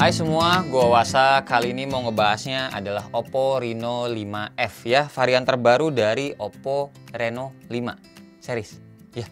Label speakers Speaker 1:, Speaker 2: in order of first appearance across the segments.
Speaker 1: Hai semua, gua Wasa. Kali ini mau ngebahasnya adalah Oppo Reno 5F ya, varian terbaru dari Oppo Reno 5 series. Ya.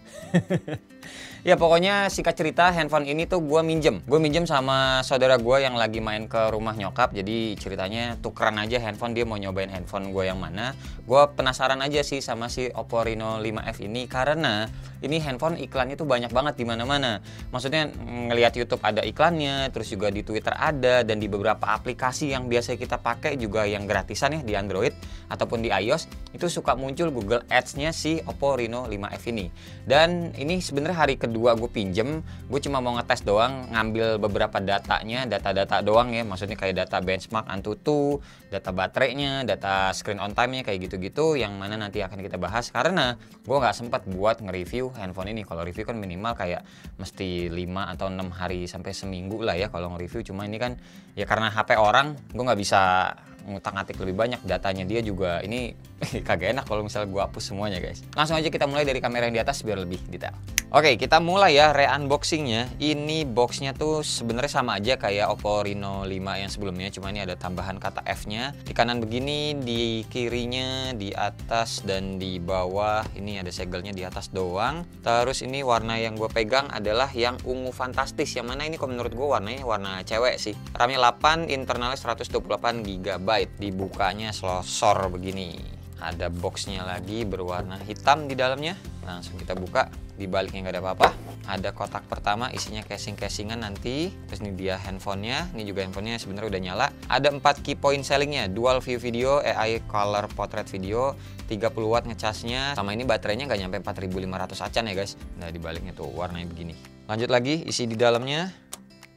Speaker 1: Ya pokoknya singkat cerita handphone ini tuh gue minjem sama saudara gue yang lagi main ke rumah nyokap. Jadi ceritanya tukeran aja handphone, dia mau nyobain handphone gue yang mana. Gue penasaran aja sih sama si Oppo Reno 5F ini karena ini handphone iklannya tuh banyak banget di mana-mana. Maksudnya ngelihat YouTube ada iklannya, terus juga di Twitter ada, dan di beberapa aplikasi yang biasa kita pakai juga yang gratisan ya di Android ataupun di iOS itu suka muncul Google Ads-nya si Oppo Reno 5F ini. Dan ini sebenarnya hari kedua gue pinjem, gue cuma mau ngetes doang, ngambil beberapa datanya, data-data doang ya, maksudnya kayak data benchmark Antutu, data baterainya, data screen on time-nya kayak gitu-gitu, yang mana nanti akan kita bahas karena gue nggak sempat buat nge-review handphone ini. Kalau review kan minimal kayak mesti 5 atau 6 hari sampai seminggu lah ya kalau nge-review. Cuma ini kan ya karena HP orang, gue nggak bisa ngutak-ngatik lebih banyak datanya dia juga. Ini kagak enak kalau misalnya gue hapus semuanya guys. Langsung aja kita mulai dari kamera yang di atas biar lebih detail. Oke, kita mulai ya re-unboxingnya. Ini boxnya tuh sebenarnya sama aja kayak Oppo Reno 5 yang sebelumnya, cuma ini ada tambahan kata F-nya. Di kanan begini, di kirinya, di atas dan di bawah. Ini ada segelnya di atas doang. Terus ini warna yang gue pegang adalah yang ungu fantastis. Yang mana ini kalau menurut gue warnanya warna cewek sih. RAM-nya 8, internalnya 128 GB. Dibukanya selosor begini. Ada boxnya lagi berwarna hitam di dalamnya. Langsung kita buka. Di baliknya nggak ada apa-apa. Ada kotak pertama isinya casing-casingan nanti. Terus ini dia handphonenya. Ini juga handphonenya sebenarnya udah nyala. Ada 4 key point sellingnya. Dual view video, AI color portrait video, 30 watt ngecasnya. Sama ini baterainya nggak nyampe 4500 acan ya guys. Nah di baliknya tuh warnanya begini. Lanjut lagi isi di dalamnya.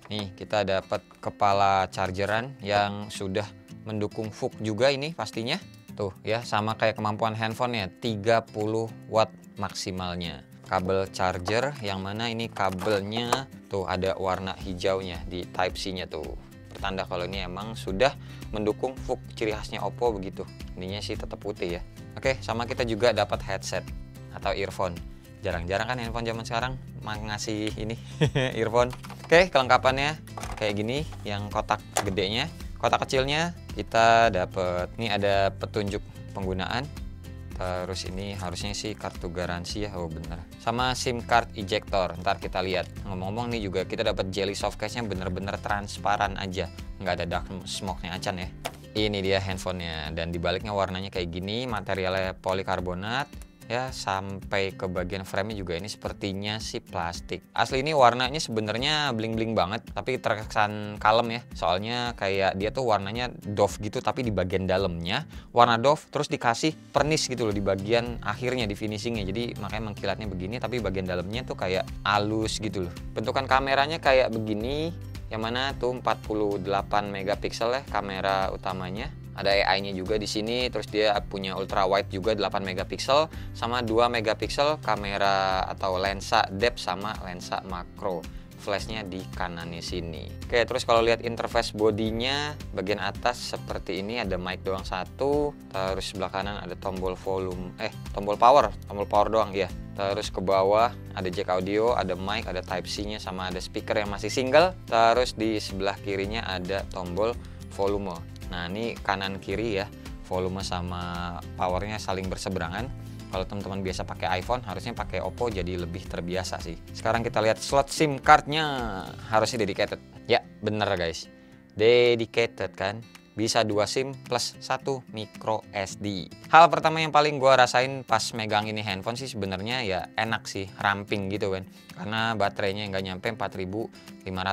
Speaker 1: Nih kita dapat kepala chargeran yang sudah mendukung VOOC juga ini pastinya. Tuh ya sama kayak kemampuan handphonenya 30 watt maksimalnya. Kabel charger yang mana ini kabelnya tuh ada warna hijaunya di type C-nya tuh. Pertanda kalau ini emang sudah mendukung VOOC, ciri khasnya Oppo begitu. Ininya sih tetap putih ya. Oke, sama kita juga dapat headset atau earphone. Jarang-jarang kan handphone zaman sekarang ngasih ini earphone. Oke, kelengkapannya kayak gini yang kotak gedenya. Kotak kecilnya kita dapat, ini ada petunjuk penggunaan. Terus ini harusnya sih kartu garansi ya, oh bener. Sama SIM card ejector, ntar kita lihat. Ngomong-ngomong nih juga kita dapat jelly soft case-nya bener-bener transparan aja, nggak ada dark smoke-nya acan ya. Ini dia handphonenya, dan dibaliknya warnanya kayak gini, materialnya polikarbonat. Ya sampai ke bagian frame-nya juga ini sepertinya sih plastik. Asli ini warnanya sebenarnya bling-bling banget, tapi terkesan kalem ya. Soalnya kayak dia tuh warnanya doff gitu, tapi di bagian dalamnya warna doff terus dikasih pernis gitu loh di bagian akhirnya di finishingnya. Jadi makanya mengkilatnya begini, tapi bagian dalamnya tuh kayak halus gitu loh. Bentukan kameranya kayak begini, yang mana tuh 48 megapiksel ya kamera utamanya. Ada AI-nya juga di sini, terus dia punya ultra wide juga 8 megapiksel sama 2 megapiksel kamera atau lensa depth sama lensa makro. Flashnya di kanannya sini. Oke, terus kalau lihat interface bodinya bagian atas seperti ini, ada mic doang satu, terus sebelah kanan ada tombol volume, tombol power doang ya. Terus ke bawah ada jack audio, ada mic, ada type C-nya sama ada speaker yang masih single. Terus di sebelah kirinya ada tombol volume. Nah ini kanan kiri ya, volume sama powernya saling berseberangan. Kalau teman-teman biasa pakai iPhone harusnya pakai Oppo jadi lebih terbiasa sih. Sekarang kita lihat slot SIM cardnya, harusnya dedicated. Ya bener guys, dedicated kan. Bisa 2 SIM plus 1 micro SD. Hal pertama yang paling gue rasain pas megang ini handphone sih sebenarnya ya enak sih, ramping gitu kan. Karena baterainya nggak nyampe 4500 mAh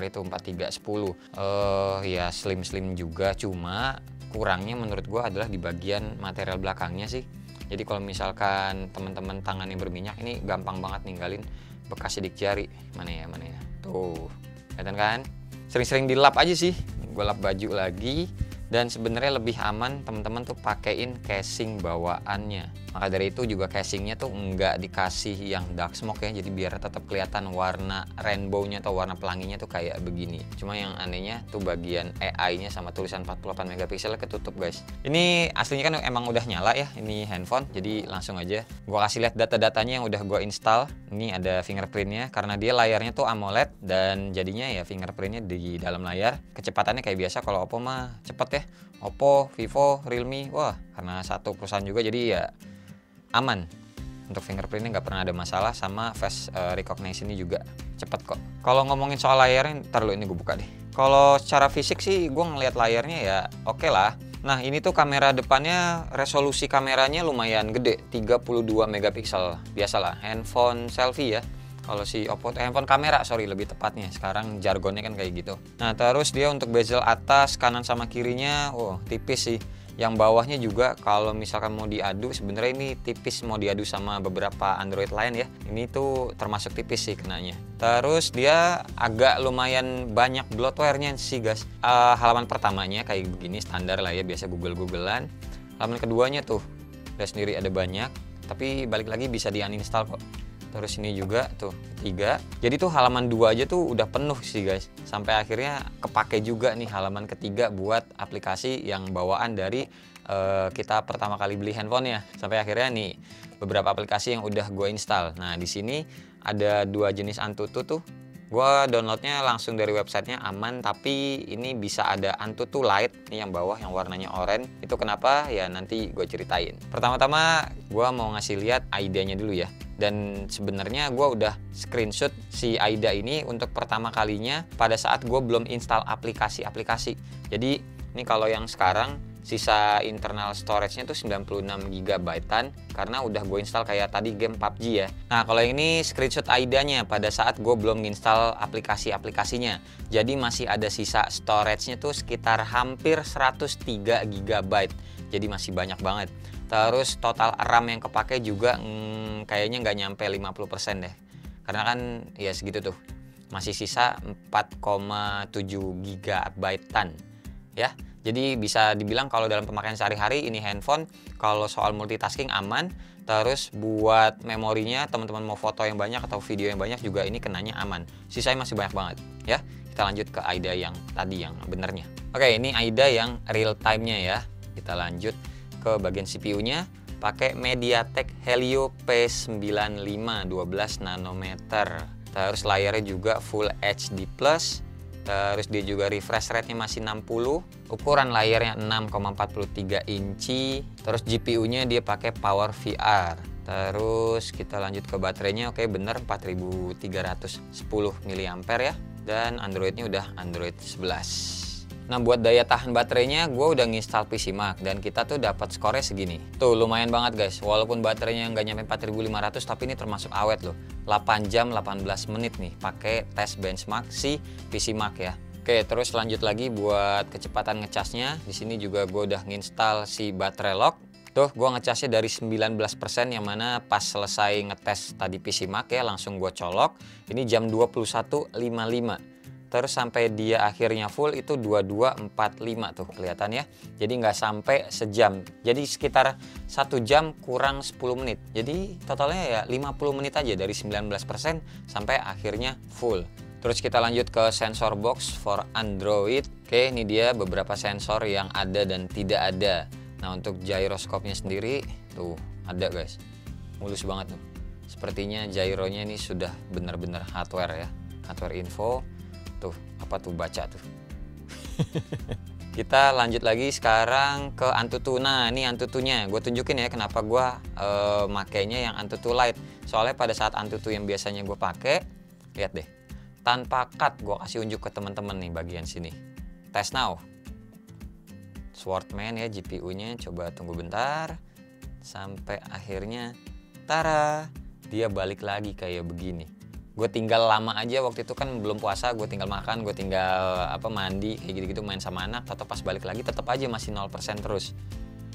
Speaker 1: itu 4310. Ya slim juga, cuma kurangnya menurut gue adalah di bagian material belakangnya sih. Jadi kalau misalkan teman-teman tangannya berminyak, ini gampang banget ninggalin bekas sidik jari. Mana ya? Tuh, kelihatan kan? Sering-sering dilap aja sih. Gue lap baju lagi, dan sebenarnya lebih aman teman-teman tuh pakein casing bawaannya. Maka dari itu juga casingnya tuh nggak dikasih yang dark smoke ya, jadi biar tetap kelihatan warna rainbow-nya atau warna pelanginya tuh kayak begini. Cuma yang anehnya tuh bagian AI-nya sama tulisan 48 megapiksel ketutup guys. Ini aslinya kan emang udah nyala ya ini handphone, jadi langsung aja gua kasih lihat data-datanya yang udah gua install. Ini ada fingerprintnya karena dia layarnya tuh AMOLED dan jadinya ya fingerprintnya di dalam layar. Kecepatannya kayak biasa, kalau Oppo mah cepet ya. Oppo, Vivo, Realme, wah karena satu perusahaan juga jadi ya aman. Untuk fingerprintnya nggak pernah ada masalah, sama face recognition ini juga cepet kok. Kalau ngomongin soal layarnya, ntar lu ini gue buka deh. Kalau secara fisik sih gue ngelihat layarnya ya oke lah. Nah ini tuh kamera depannya, resolusi kameranya lumayan gede, 32 megapiksel. Biasalah handphone selfie ya. Kalau si Oppo handphone kamera, sorry lebih tepatnya. Sekarang jargonnya kan kayak gitu. Nah terus dia untuk bezel atas, kanan sama kirinya, tipis sih. Yang bawahnya juga kalau misalkan mau diadu, sebenarnya ini tipis mau diadu sama beberapa Android lain ya. Ini tuh termasuk tipis sih kenanya. Terus dia agak lumayan banyak bloatware-nya sih guys. Halaman pertamanya kayak begini standar lah ya, biasa Google-Googlean. Halaman keduanya tuh udah sendiri ada banyak, tapi balik lagi bisa di uninstall kok. Terus ini juga tuh ketiga. Jadi tuh halaman 2 aja tuh udah penuh sih guys. Sampai akhirnya kepake juga nih halaman ketiga buat aplikasi yang bawaan dari kita pertama kali beli handphonenya. Sampai akhirnya nih beberapa aplikasi yang udah gue install. Nah di sini ada 2 jenis Antutu tuh. Gue downloadnya langsung dari websitenya aman, tapi ini bisa ada Antutu Lite, ini yang bawah yang warnanya oranye. Itu kenapa? Ya nanti gue ceritain. Pertama-tama gue mau ngasih lihat AIDA-nya dulu ya. Dan sebenarnya gue udah screenshot si AIDA ini untuk pertama kalinya pada saat gue belum install aplikasi-aplikasi. Jadi ini kalau yang sekarang sisa internal storage-nya tuh 96 GB-an karena udah gue install kayak tadi game PUBG ya. Nah kalau ini screenshot AIDA-nya pada saat gue belum install aplikasi-aplikasinya. Jadi masih ada sisa storage-nya tuh sekitar hampir 103 GB. Jadi masih banyak banget. Terus total RAM yang kepake juga kayaknya nggak nyampe 50% deh. Karena kan ya segitu tuh. Masih sisa 4,7 GB-an ya. Jadi bisa dibilang kalau dalam pemakaian sehari-hari ini handphone kalau soal multitasking aman. Terus buat memorinya teman-teman mau foto yang banyak atau video yang banyak juga ini kenanya aman. Sisanya masih banyak banget ya. Kita lanjut ke AIDA yang tadi yang benernya. Oke, ini AIDA yang real time-nya ya. Kita lanjut ke bagian CPU-nya. Pakai MediaTek Helio P95 12 nanometer. Terus layarnya juga Full HD+. Terus dia juga refresh rate-nya masih 60. Ukuran layarnya 6,43 inci. Terus GPU-nya dia pakai Power VR. Terus kita lanjut ke baterainya. Oke, bener 4310 mAh ya. Dan Android-nya udah Android 11. Nah buat daya tahan baterainya gue udah nginstal PCMark dan kita tuh dapat skornya segini. Tuh lumayan banget guys, walaupun baterainya nggak nyampe 4500 tapi ini termasuk awet loh. 8 jam 18 menit nih pakai tes benchmark si PCMark ya. Oke, terus lanjut lagi buat kecepatan ngecasnya. Di sini juga gue udah nginstal si baterai lock. Tuh gue ngecasnya dari 19% yang mana pas selesai ngetes tadi PCMark ya langsung gue colok. Ini jam 21.55. Terus sampai dia akhirnya full itu 22.45 tuh kelihatan ya. Jadi nggak sampai sejam. Jadi sekitar 1 jam kurang 10 menit. Jadi totalnya ya 50 menit aja dari 19% sampai akhirnya full. Terus kita lanjut ke sensor box for Android. Oke, ini dia beberapa sensor yang ada dan tidak ada. Nah untuk gyroscope-nya sendiri tuh ada guys. Mulus banget tuh. Sepertinya gyronya ini sudah benar-benar hardware ya. Hardware info. Tuh, apa tuh baca tuh. Kita lanjut lagi sekarang ke Antutu. Nah, ini Antutunya. Gue tunjukin ya kenapa gue makainya yang Antutu Lite. Soalnya pada saat Antutu yang biasanya gue pakai, lihat deh. Tanpa cut, gue kasih unjuk ke teman-teman nih bagian sini. Test now. Swordman ya GPU-nya. Coba tunggu bentar. Sampai akhirnya, tara, dia balik lagi kayak begini. Gue tinggal lama aja waktu itu kan belum puasa, gue tinggal makan, gue tinggal mandi kayak gitu-gitu, main sama anak, atau pas balik lagi tetap aja masih 0% terus.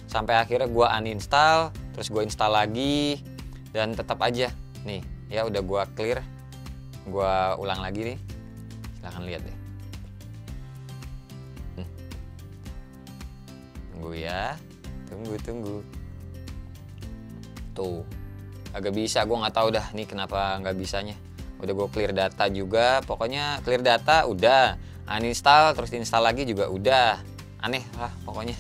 Speaker 1: Sampai akhirnya gue uninstall, terus gue install lagi dan tetap aja nih ya udah gue clear. Gue ulang lagi nih. Silahkan lihat deh. Tunggu ya. Tunggu. Tuh, agak bisa. Gue nggak tahu dah nih kenapa nggak bisanya. Udah gue clear data juga, pokoknya clear data udah, uninstall terus install lagi juga udah. Aneh lah pokoknya.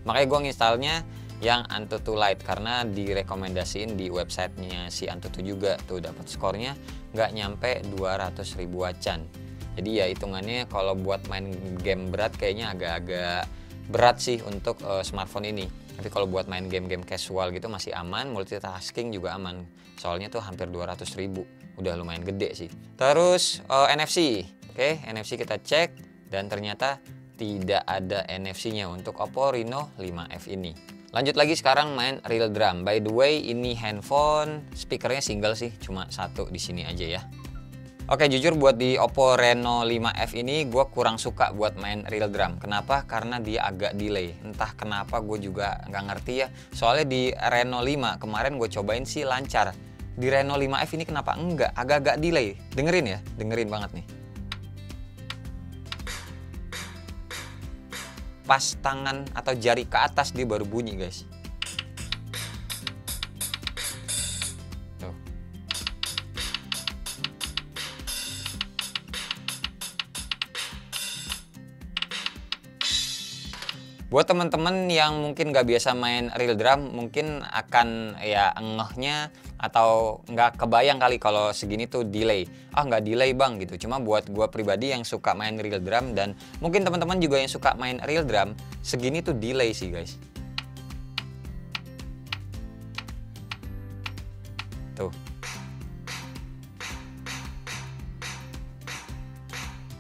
Speaker 1: Makanya gue nginstalnya yang Antutu Lite karena direkomendasiin di websitenya si Antutu juga. Tuh dapat skornya nggak nyampe 200.000 wacan. Jadi ya hitungannya kalau buat main game berat kayaknya agak-agak berat sih untuk smartphone ini. Tapi kalau buat main game-game casual gitu masih aman, multitasking juga aman. Soalnya tuh hampir 200.000, udah lumayan gede sih. Terus NFC, oke, NFC kita cek dan ternyata tidak ada NFC-nya untuk Oppo Reno 5F ini. Lanjut lagi sekarang main real drum. By the way, ini handphone speakernya single sih, cuma satu di sini aja ya. Oke, jujur buat di Oppo Reno 5F ini gue kurang suka buat main real drum. Kenapa? Karena dia agak delay. Entah kenapa gue juga nggak ngerti ya. Soalnya di Reno 5 kemarin gue cobain sih lancar. Di Reno 5F ini kenapa enggak? Agak-agak delay. Dengerin ya, dengerin banget nih. Pas tangan atau jari ke atas dia baru bunyi guys. Tuh. Buat teman-teman yang mungkin nggak biasa main real drum, mungkin akan ya ngehnya atau nggak kebayang kali kalau segini tuh delay. Ah nggak delay bang gitu. Cuma buat gue pribadi yang suka main real drum dan mungkin teman-teman juga yang suka main real drum, segini tuh delay sih guys. Tuh.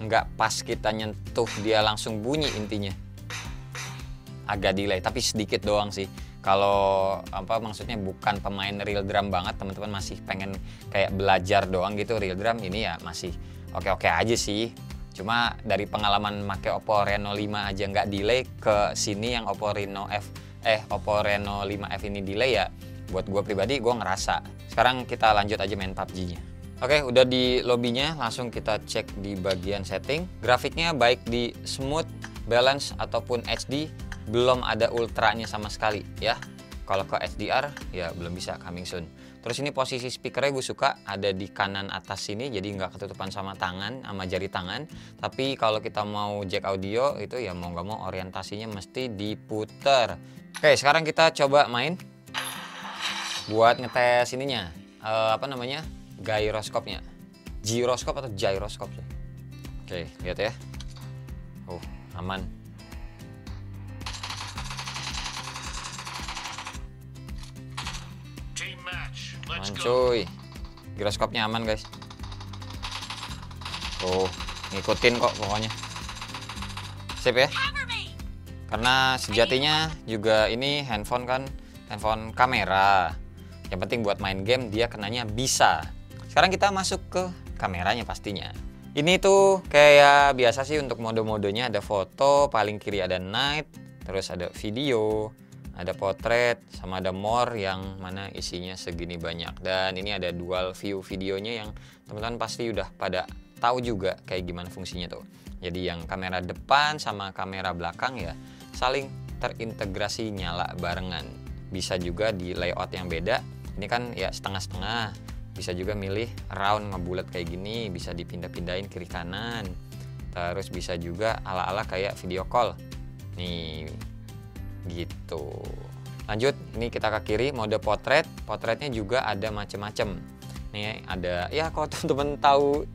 Speaker 1: Nggak pas kita nyentuh dia langsung bunyi intinya. Agak delay tapi sedikit doang sih. Kalau apa maksudnya bukan pemain real drum banget, teman-teman masih pengen kayak belajar doang gitu real drum, ini ya masih oke-oke aja sih. Cuma dari pengalaman make Oppo Reno 5 aja nggak delay, ke sini yang Oppo Reno 5F ini delay ya. Buat gue pribadi gue ngerasa. Sekarang kita lanjut aja main PUBG-nya. Oke, udah di lobbynya, langsung kita cek di bagian setting. Grafiknya baik di smooth, balance ataupun HD. Belum ada ultranya sama sekali ya. Kalau ke HDR ya belum bisa, coming soon. Terus ini posisi speakernya gue suka ada di kanan atas sini, jadi nggak ketutupan sama tangan, sama jari tangan. Tapi kalau kita mau jack audio itu ya mau nggak mau orientasinya mesti diputer. Oke, sekarang kita coba main buat ngetes ininya, apa namanya, gyroscope-nya, gyroscope atau gyroscope sih. Oke, lihat ya. Aman. Aman cuy, giroskopnya aman guys. Tuh, ngikutin kok pokoknya. Sip ya. Karena sejatinya juga ini handphone kan, handphone kamera. Yang penting buat main game dia kenanya bisa. Sekarang kita masuk ke kameranya pastinya. Ini tuh kayak biasa sih untuk mode-modenya, ada foto, paling kiri ada night, terus ada video, ada potret, sama ada more yang mana isinya segini banyak. Dan ini ada dual view videonya yang teman-teman pasti udah pada tahu juga kayak gimana fungsinya tuh. Jadi yang kamera depan sama kamera belakang ya saling terintegrasi nyala barengan. Bisa juga di layout yang beda. Ini kan ya setengah-setengah. Bisa juga milih round ngebulat kayak gini, bisa dipindah-pindahin kiri kanan. Terus bisa juga ala-ala kayak video call. Nih gitu. Lanjut, ini kita ke kiri, mode potret. Potretnya juga ada macem-macem. Nih ada, ya kalau teman-teman tahu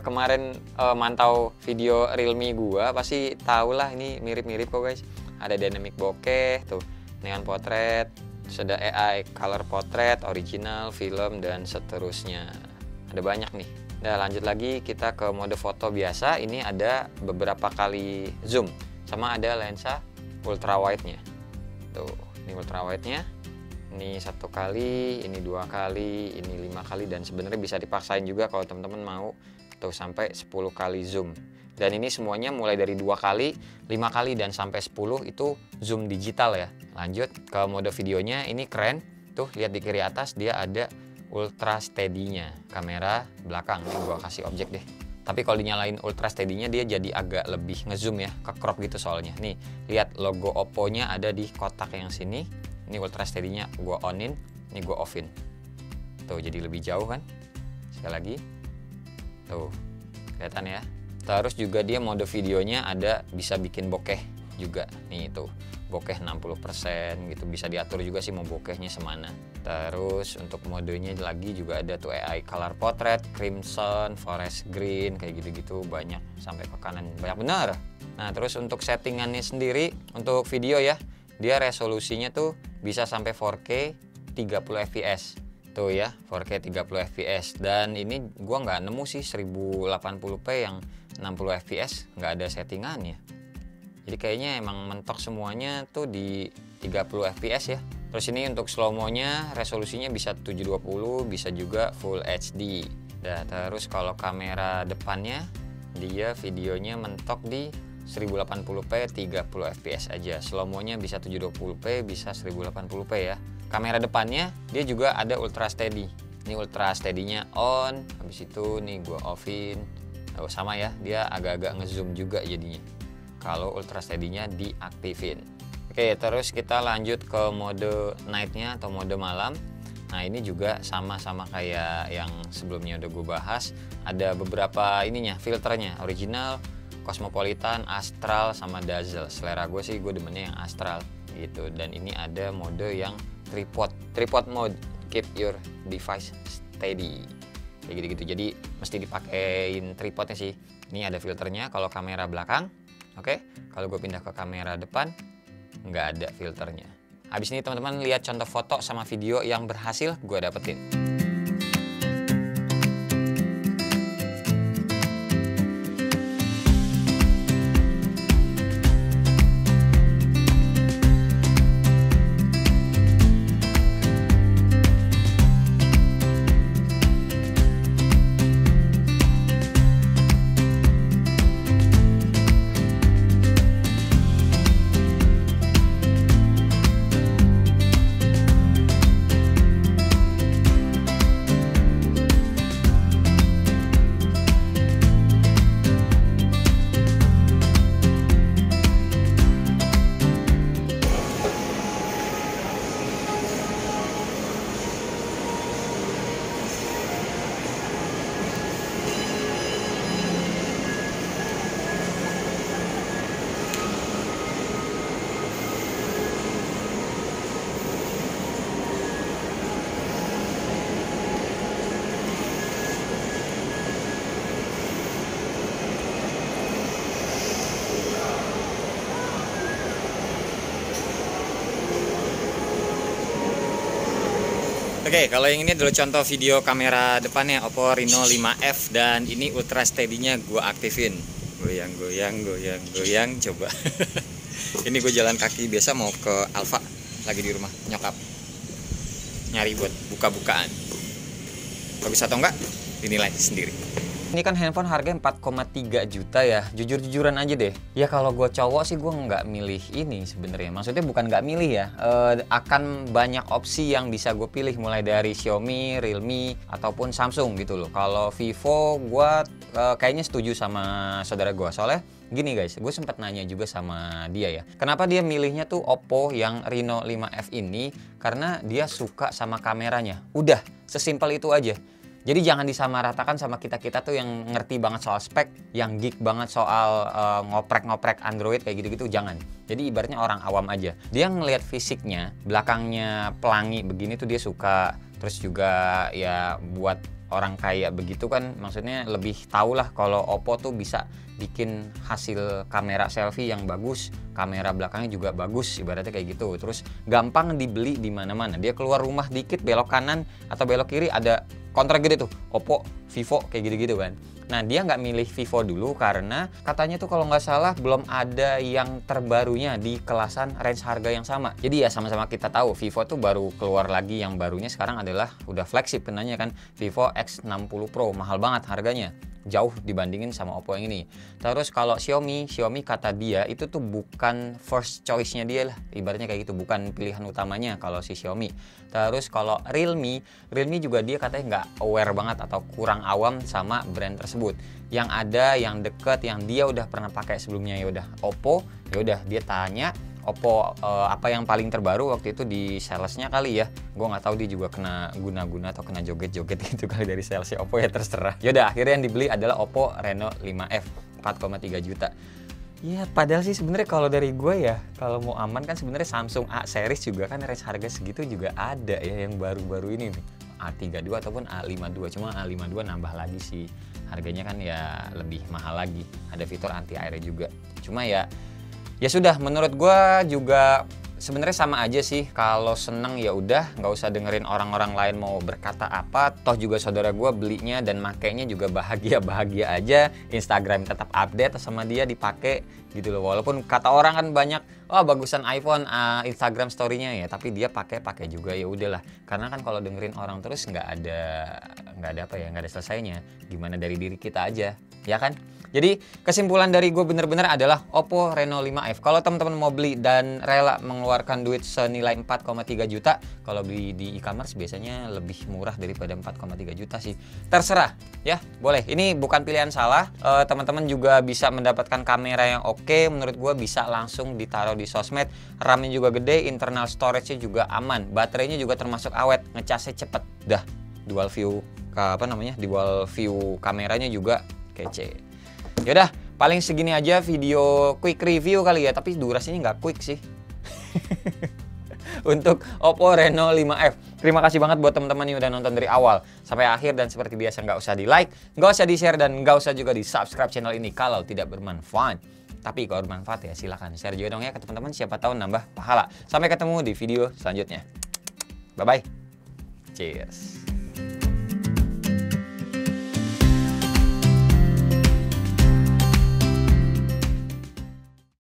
Speaker 1: kemarin mantau video Realme gua pasti tahu lah, ini mirip-mirip kok guys. Ada dynamic bokeh tuh, dengan potret, terus ada AI color potret, original, film dan seterusnya. Ada banyak nih. Nah, lanjut lagi kita ke mode foto biasa. Ini ada beberapa kali zoom, sama ada lensa ultra wide-nya. Tuh, ini ultra wide-nya. Ini 1 kali, ini 2 kali, ini 5 kali, dan sebenarnya bisa dipaksain juga kalau teman-teman mau tuh sampai 10 kali zoom. Dan ini semuanya mulai dari 2 kali, 5 kali dan sampai 10 itu zoom digital ya. Lanjut ke mode videonya, ini keren. Tuh, lihat di kiri atas dia ada ultra steady-nya, kamera belakang. Ini gua kasih objek deh. Tapi kalau dinyalain ultra steady-nya dia jadi agak lebih ngezoom ya, ke crop gitu soalnya. Nih, lihat logo Oppo-nya ada di kotak yang sini. Ini ultra steady-nya gua onin. Ini gue offin. Tuh, jadi lebih jauh kan. Sekali lagi. Tuh, kelihatan ya. Terus juga dia mode videonya ada, bisa bikin bokeh juga. Nih tuh, bokeh 60% gitu. Bisa diatur juga sih mau bokehnya semana. Terus untuk modenya lagi juga ada tuh AI color portrait, crimson, forest green, kayak gitu-gitu banyak sampai ke kanan. Banyak benar. Nah, terus untuk settingannya sendiri untuk video ya, dia resolusinya tuh bisa sampai 4K 30 fps. Tuh ya, 4K 30 fps. Dan ini gua nggak nemu sih 1080p yang 60 fps, nggak ada settingannya. Jadi kayaknya emang mentok semuanya tuh di 30 fps ya. Terus ini untuk slow mo-nya resolusinya bisa 720, bisa juga Full HD. Nah, terus kalau kamera depannya dia videonya mentok di 1080p 30 fps aja. Slow mo-nya bisa 720p, bisa 1080p ya. Kamera depannya dia juga ada ultra steady. Ini ultra steady-nya on, habis itu nih gua offin. Oh, sama ya, dia agak-agak ngezoom juga jadinya kalau ultra steady-nya diaktifin. Oke, terus kita lanjut ke mode night-nya atau mode malam. Nah, ini juga sama-sama kayak yang sebelumnya udah gue bahas. Ada beberapa ininya, filternya, original, cosmopolitan, astral, sama dazzle. Selera gue sih gue demennya yang astral gitu. Dan ini ada mode yang tripod mode, keep your device steady, kayak gitu-gitu. Jadi mesti dipakein tripodnya sih. Ini ada filternya kalau kamera belakang. Oke, kalau gue pindah ke kamera depan nggak ada filternya. Habis ini teman-teman lihat contoh foto sama video yang berhasil gue dapetin. Oke, kalau yang ini adalah contoh video kamera depannya Oppo Reno 5F dan ini ultra steady-nya gue aktifin. Goyang, goyang, goyang, goyang, coba. Ini gue jalan kaki biasa mau ke Alfa, lagi di rumah nyokap. Nyari buat buka-bukaan. Bagus atau enggak? Dinilai sendiri. Ini kan handphone harganya 4,3 juta ya. Jujur-jujuran aja deh. Ya kalau gue cowok sih gue nggak milih ini sebenarnya. Maksudnya bukan nggak milih ya. Akan banyak opsi yang bisa gue pilih mulai dari Xiaomi, Realme ataupun Samsung gitu loh. Kalau Vivo gue kayaknya setuju sama saudara gue. Soalnya gini guys, gue sempat nanya juga sama dia ya. Kenapa dia milihnya tuh Oppo yang Reno 5F ini? Karena dia suka sama kameranya. Udah, sesimpel itu aja. Jadi jangan disamaratakan sama kita-kita tuh yang ngerti banget soal spek, yang geek banget soal ngoprek-ngoprek Android kayak gitu-gitu, jangan. Jadi ibaratnya orang awam aja. Dia ngelihat fisiknya, belakangnya pelangi begini tuh dia suka. Terus juga ya buat orang kayak begitu kan maksudnya lebih tahu lah kalau Oppo tuh bisa bikin hasil kamera selfie yang bagus, kamera belakangnya juga bagus, ibaratnya kayak gitu. Terus gampang dibeli di mana-mana. Dia keluar rumah dikit belok kanan atau belok kiri ada kontrak gede tuh, Oppo, Vivo, kayak gitu-gitu kan. Nah dia nggak milih Vivo dulu karena katanya tuh kalau nggak salah belum ada yang terbarunya di kelasan range harga yang sama. Jadi ya sama-sama kita tahu Vivo tuh baru keluar lagi, yang barunya sekarang adalah udah flagship penanya kan, Vivo X60 Pro, mahal banget harganya. Jauh dibandingin sama Oppo yang ini. Terus kalau Xiaomi kata dia itu tuh bukan first choice-nya dia lah, ibaratnya kayak gitu, bukan pilihan utamanya kalau si Xiaomi. Terus kalau Realme juga dia katanya nggak aware banget atau kurang awam sama brand tersebut. Yang ada yang deket, yang dia udah pernah pakai sebelumnya ya udah Oppo, ya udah dia tanya Oppo apa yang paling terbaru waktu itu di salesnya kali ya. Gue nggak tahu dia juga kena guna-guna atau kena joget-joget gitu kali dari salesnya Oppo, ya terserah. Yaudah, akhirnya yang dibeli adalah Oppo Reno 5F 4,3 juta. Ya padahal sih sebenarnya kalau dari gue ya, kalau mau aman kan sebenarnya Samsung A series juga kan range harga segitu juga ada ya, yang baru-baru ini nih, A32 ataupun A52. Cuma A52 nambah lagi sih, harganya kan ya lebih mahal lagi, ada fitur anti air juga. Cuma ya sudah, menurut gue juga sebenarnya sama aja sih. Kalau seneng ya udah, nggak usah dengerin orang-orang lain mau berkata apa. Toh juga saudara gue belinya dan makainya juga bahagia-bahagia aja. Instagram tetap update sama dia, dipakai gitu loh. Walaupun kata orang kan banyak, oh bagusan iPhone Instagram story-nya ya, tapi dia pakai juga, ya udahlah. Karena kan kalau dengerin orang terus nggak ada apa ya, nggak ada selesainya. Gimana dari diri kita aja, ya kan? Jadi kesimpulan dari gue bener-bener adalah Oppo Reno 5F. Kalau teman-teman mau beli dan rela mengeluarkan duit senilai 4,3 juta, kalau beli di e-commerce biasanya lebih murah daripada 4,3 juta sih. Terserah ya, boleh. Ini bukan pilihan salah. Teman-teman juga bisa mendapatkan kamera yang oke. Menurut gue bisa langsung ditaruh di sosmed. RAM-nya juga gede, internal storage-nya juga aman. Baterainya juga termasuk awet, ngecasnya cepet. Dah, dual view dual view kameranya juga kece. Yaudah, paling segini aja video quick review kali ya, tapi durasinya nggak quick sih. Untuk Oppo Reno 5F. Terima kasih banget buat teman-teman yang udah nonton dari awal sampai akhir, dan seperti biasa nggak usah di like, nggak usah di share, dan nggak usah juga di subscribe channel ini kalau tidak bermanfaat. Tapi kalau bermanfaat ya silahkan share juga dong ya ke teman-teman, siapa tahu nambah pahala. Sampai ketemu di video selanjutnya. Bye-bye. Cheers.